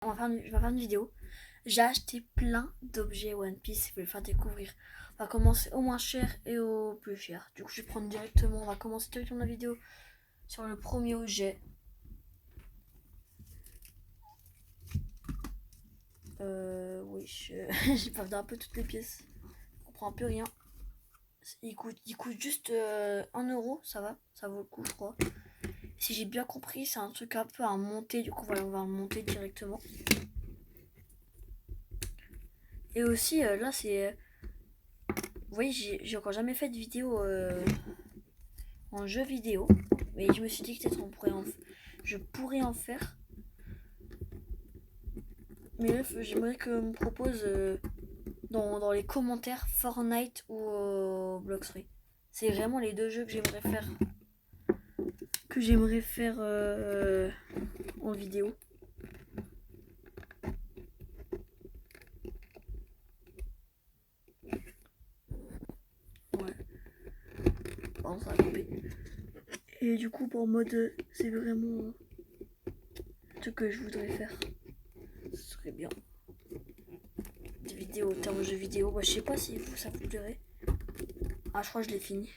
Je vais faire une vidéo. J'ai acheté plein d'objets One Piece. Je vais le faire découvrir. On va commencer au moins cher et au plus cher. Du coup, je vais prendre directement. On va commencer directement la vidéo sur le premier objet. Oui, j'ai perdu un peu toutes les pièces. Je comprends un peu rien. Il coûte juste 1€. Ça va, ça vaut le coup, je crois. Si j'ai bien compris, c'est un truc un peu à monter. Du coup, voilà, on va le monter directement. Et aussi, là, c'est. Vous voyez, j'ai encore jamais fait de vidéo en jeu vidéo. Mais je me suis dit que peut-être je pourrais en faire. Mais là, j'aimerais que me propose dans les commentaires Fortnite ou Bloxroy. C'est vraiment les deux jeux que j'aimerais faire. En vidéo. Ouais. Pardon, ça a coupé. Et du coup, pour mode, c'est vraiment ce que je voudrais faire. Ce serait bien. Des vidéos, en termes de jeux vidéo. Bah, je sais pas si vous, ça vous plairait. Ah, je crois que je l'ai fini.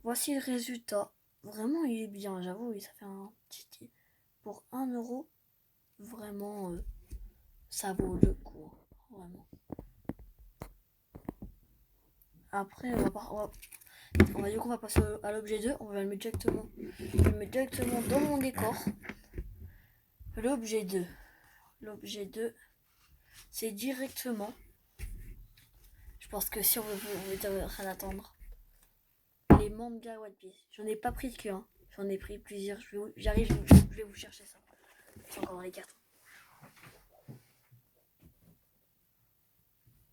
Voici le résultat. Vraiment, il est bien, j'avoue. Ça fait un petit. Pour 1€, vraiment, ça vaut le coup. Vraiment. Après, on va passer à l'objet 2. On va le mettre directement. Je vais le mettre directement dans mon décor. L'objet 2. L'objet 2, c'est directement. Je pense que si on veut rien attendre. Les mangas One Piece. J'en ai pas pris qu'un. J'en ai pris plusieurs. J'arrive, je vais vous chercher ça. C'est encore dans les cartes.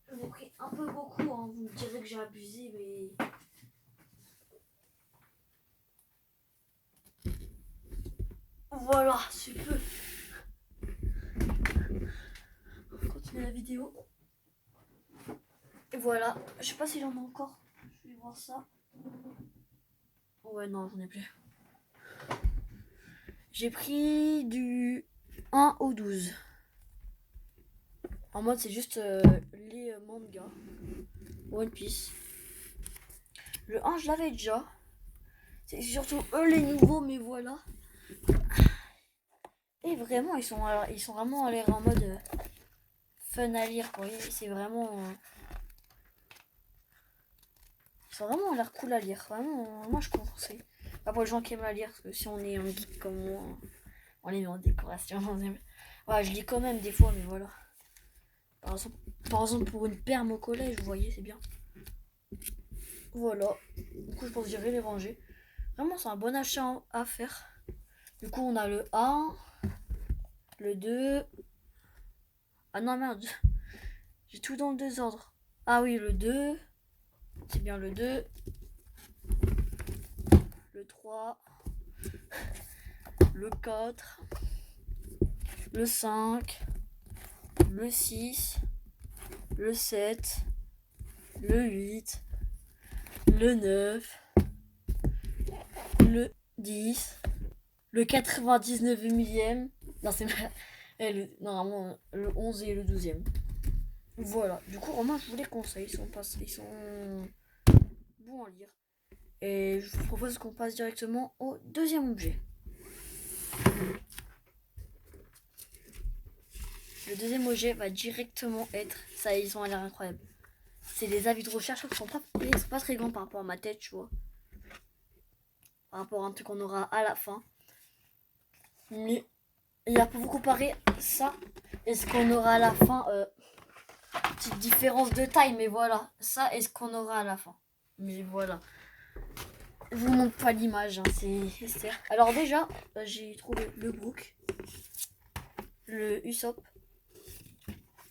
J'en ai pris un peu beaucoup. Hein. Vous me direz que j'ai abusé, mais. Voilà, c'est peu. On va continuer la vidéo. Et voilà. Je sais pas si j'en ai encore. Je vais voir ça. Ouais, non, j'en ai plus. J'ai pris du 1 au 12. En mode, c'est juste les mangas One Piece. Le 1, je l'avais déjà. C'est surtout eux les nouveaux, mais voilà. Et vraiment, ils sont vraiment à l'air en mode fun à lire. Quoi. C'est vraiment. Ils sont vraiment à l'air cool à lire. Vraiment, moi je conseille. Pas pour les gens qui aiment la lire, parce que si on est un geek comme moi, on les met en décoration. Ouais, je lis quand même des fois, mais voilà. Par exemple pour une perme au collège, vous voyez, c'est bien. Voilà. Du coup, je pense que j'irai les ranger. Vraiment, c'est un bon achat à faire. Du coup, on a le 1, le 2. Ah non, merde. J'ai tout dans le désordre. Ah oui, le 2. C'est bien le 2. Le 3. Le 4. Le 5. Le 6. Le 7. Le 8. Le 9. Le 10. Le 99 millième. Non, c'est normalement le 11 et le 12e. Voilà. Du coup, Romain, je vous les conseille. Ils sont bons à lire. Et je vous propose qu'on passe directement au deuxième objet. Le deuxième objet va directement être. Ça, ils ont l'air incroyables. C'est les avis de recherche qui sont pas très grands par rapport à ma tête, tu vois. Par rapport à un truc qu'on aura à la fin. Mais il y a pour vous comparer ça et ce qu'on aura à la fin. Petite différence de taille, mais voilà. Ça et ce qu'on aura à la fin. Mais voilà. Je vous montre pas l'image, hein, c'est. Alors déjà, j'ai trouvé le Brook, le Usopp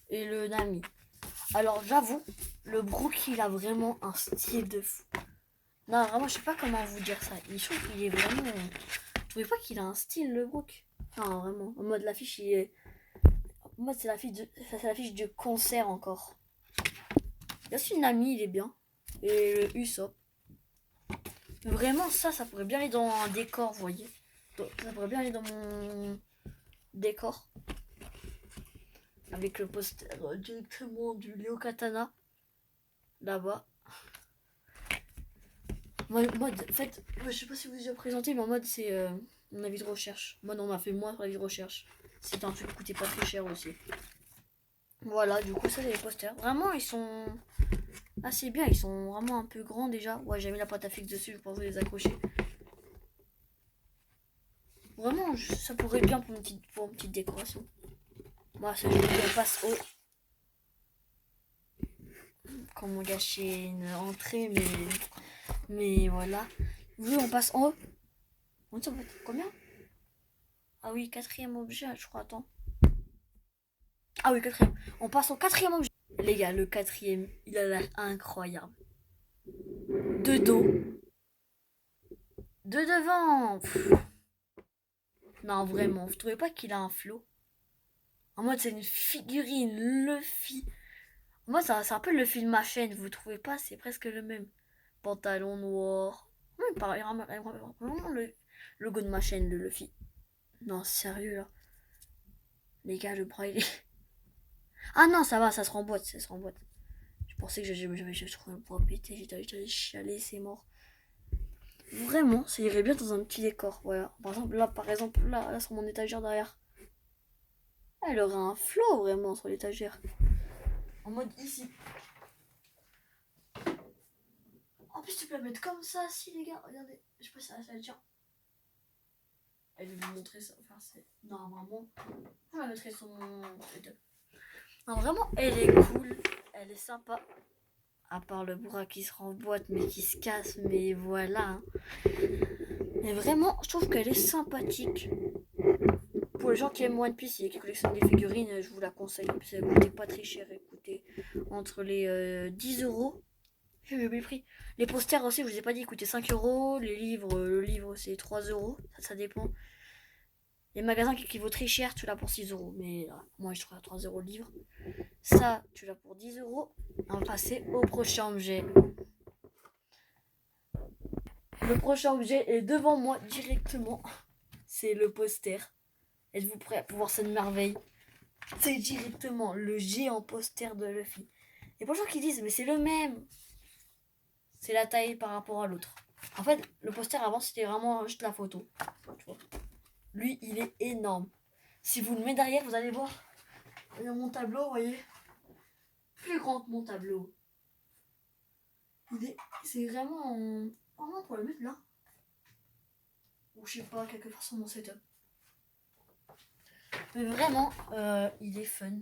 et le Nami. Alors j'avoue, le Brook il a vraiment un style de fou. Non vraiment je sais pas comment vous dire ça. Je trouve qu'il est vraiment. Vous trouvez pas qu'il a un style le Brook? Non vraiment. En mode l'affiche il est. En mode c'est l'affiche de concert encore. Bien sûr Nami il est bien. Et le Usopp. Vraiment ça pourrait bien aller dans un décor, vous voyez. Ça pourrait bien aller dans mon décor. avec le poster directement du Léo Katana là-bas. Mode, en fait, je sais pas si vous avez présenté, mais en mode c'est mon avis de recherche. Moi, on m'a fait moi sur l'avis de recherche. C'était un truc qui coûtait pas très cher aussi. Voilà, du coup, ça c'est les posters. Vraiment, ils sont assez bien. Ils sont vraiment un peu grands déjà. Ouais, j'ai mis la pâte à fixe dessus pour les accrocher. Vraiment, ça pourrait bien pour une petite décoration. Moi, c'est juste qu'on passe au. Comment gâcher une entrée, mais voilà. Vu, on passe en haut. On dit, combien? Ah oui, quatrième objet, je crois, attends. Ah oui, quatrième. On passe au quatrième objet. Les gars, le quatrième, il a l'air incroyable. De dos. De devant. Pff. Non, vraiment, vous trouvez pas qu'il a un flow? En mode, c'est une figurine, Luffy. Moi, c'est un peu le Luffy de ma chaîne, vous trouvez pas? C'est presque le même. Pantalon noir. Pareil, vraiment le logo de ma chaîne, le Luffy. Non, sérieux, là. Les gars, le bras, il est... Ah non, ça va, ça se remboîte, ça se remboîte. Je pensais que j'avais trouvé un bras pété, j'étais chialé, c'est mort. Vraiment, ça irait bien dans un petit décor, voilà. Par exemple, là sur mon étagère derrière. Elle aurait un flow vraiment sur l'étagère. En mode ici. En plus, tu peux la mettre comme ça, si les gars. Regardez, je sais pas si ça tient. Elle veut vous montrer ça. Enfin, c'est. Non, vraiment. Je la mettrai sur mon. Non, vraiment, elle est cool. Elle est sympa. À part le bras qui se remboîte, mais qui se casse, mais voilà. Hein. Mais vraiment, je trouve qu'elle est sympathique. Pour les gens qui aiment One Piece et qui collectionnent des figurines, je vous la conseille. Ça coûtait pas très cher. Elle coûtait entre les 10 euros. J'ai oublié le prix. Les posters aussi, je vous ai pas dit, ils coûtaient 5 euros. Les livres, le livre c'est 3 euros. Ça dépend. Les magasins qui vaut très cher, tu l'as pour 6 euros. Mais moi, je trouve à 3 euros le livre. Ça, tu l'as pour 10 euros. On va passer au prochain objet. Le prochain objet est devant moi directement. C'est le poster. Êtes-vous prêts pour voir cette merveille? C'est directement le géant poster de Luffy. Et pour les gens qui disent, mais c'est le même. C'est la taille par rapport à l'autre. En fait, le poster avant, c'était vraiment juste la photo. Tu vois. Lui, il est énorme. Si vous le mettez derrière, vous allez voir. Mon tableau, vous voyez. Plus grand que mon tableau. C'est vraiment... Vraiment pour le mettre là. Ou je sais pas, quelque part sur mon setup. Mais vraiment, il est fun.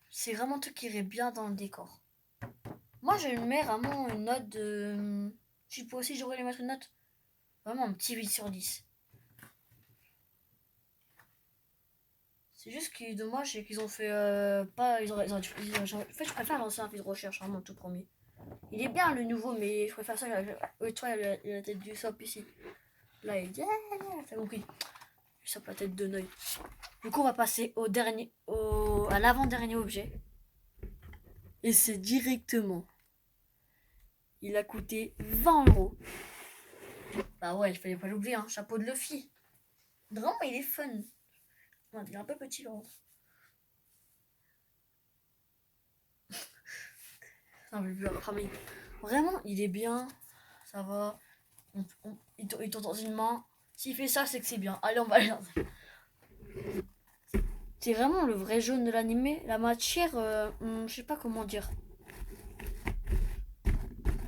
C'est vraiment un truc qui irait bien dans le décor. Moi, je lui mets vraiment une note de... Je peux aussi, j'aurais lui mettre une note. Vraiment un petit 8 sur 10. C'est juste que dommage, c'est qu'ils ont fait pas... En fait, je préfère l'ancien avis de recherche, vraiment, tout premier. Il est bien, le nouveau, mais je préfère ça. Tu vois, il a la tête du sop ici. Là, il dit... T'as compris. Il sop la tête de Noy. Du coup, on va passer à l'avant-dernier objet. Et c'est directement... Il a coûté 20 euros. Bah ouais, il fallait pas l'oublier, hein. Chapeau de Luffy. Vraiment, il est fun. Il est un peu petit, le ventre. Non, mais vraiment, il est bien. Ça va. Il tourne dans une main. S'il fait ça, c'est que c'est bien. Allez, on va aller dans... C'est vraiment le vrai jaune de l'animé. La matière, je sais pas comment dire.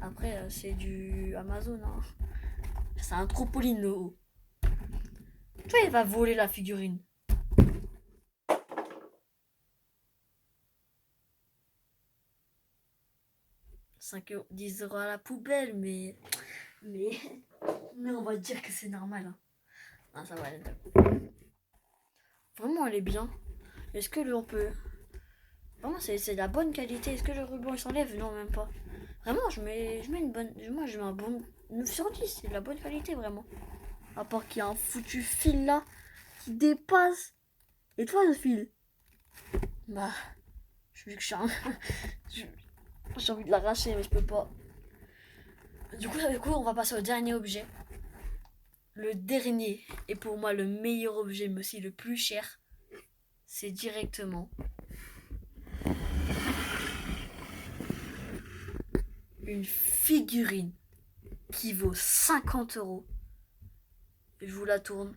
Après, c'est du Amazon. Hein. C'est un trampoline, le haut. Tu vois, il va voler la figurine. €5, 10 euros à la poubelle, mais on va dire que c'est normal. Hein. Ah, ça va aller. Vraiment, elle est bien. Est-ce que on peut... Vraiment, c'est de la bonne qualité. Est-ce que le ruban il s'enlève? Non, même pas. Vraiment, je mets une bonne... Moi, je mets un bon 9 sur 10. C'est de la bonne qualité, vraiment. À part qu'il y a un foutu fil là qui dépasse. Et toi, le fil? Bah, je que j'ai envie de l'arracher, mais je peux pas. Du coup, on va passer au dernier objet. Le dernier, et pour moi le meilleur objet, mais aussi le plus cher, c'est directement une figurine qui vaut 50 euros. Je vous la tourne.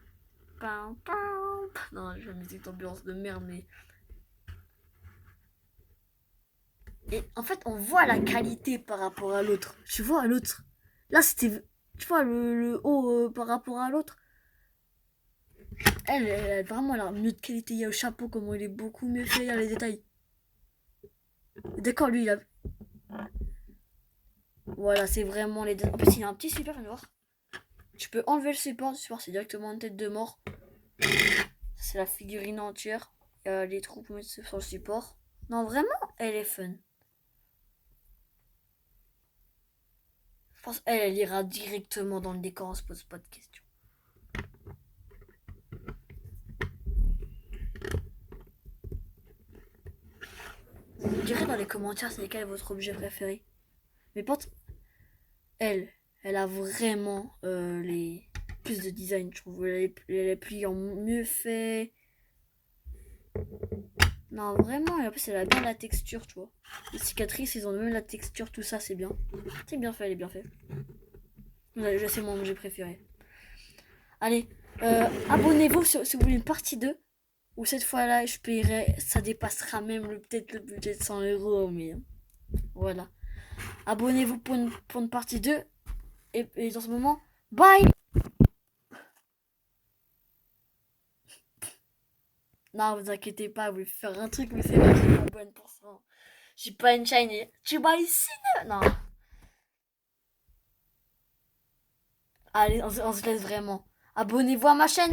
Non, je vais mettre cette ambiance de merde, mais. Et en fait, on voit la qualité par rapport à l'autre. Tu vois, l'autre. Là, c'était. Tu vois, le haut par rapport à l'autre. Elle a vraiment la mieux de qualité. Il y a le chapeau, comment il est beaucoup mieux fait. Il y a les détails. D'accord, lui, il a. Voilà, c'est vraiment les détails. En plus, il a un petit support, viens voir. Tu peux enlever le support. C'est directement une tête de mort. C'est la figurine entière. Il y a les trous pour mettre sur le support. Non, vraiment, elle est fun. Je pense qu'elle ira directement dans le décor, on se pose pas de questions. Vous me direz dans les commentaires c'est quel est votre objet préféré. Mais potes, elle a vraiment les plus de design, je trouve. Les pliants mieux fait. Non, vraiment, et en plus, elle a bien la texture, tu vois. Les cicatrices, ils ont même la texture, tout ça, c'est bien. C'est bien fait, elle est bien faite. C'est mon objet préféré. Allez, abonnez-vous si vous voulez une partie 2. Ou cette fois-là, je paierai, ça dépassera même peut-être le budget de 100 euros, mais voilà. Abonnez-vous pour une partie 2. Et dans ce moment, bye! Non, vous inquiétez pas, vous voulez faire un truc, mais c'est vrai que je suis pas bonne pour ça. J'ai pas une shiny. Tu vas ici? Non. Allez, on se laisse vraiment. Abonnez-vous à ma chaîne.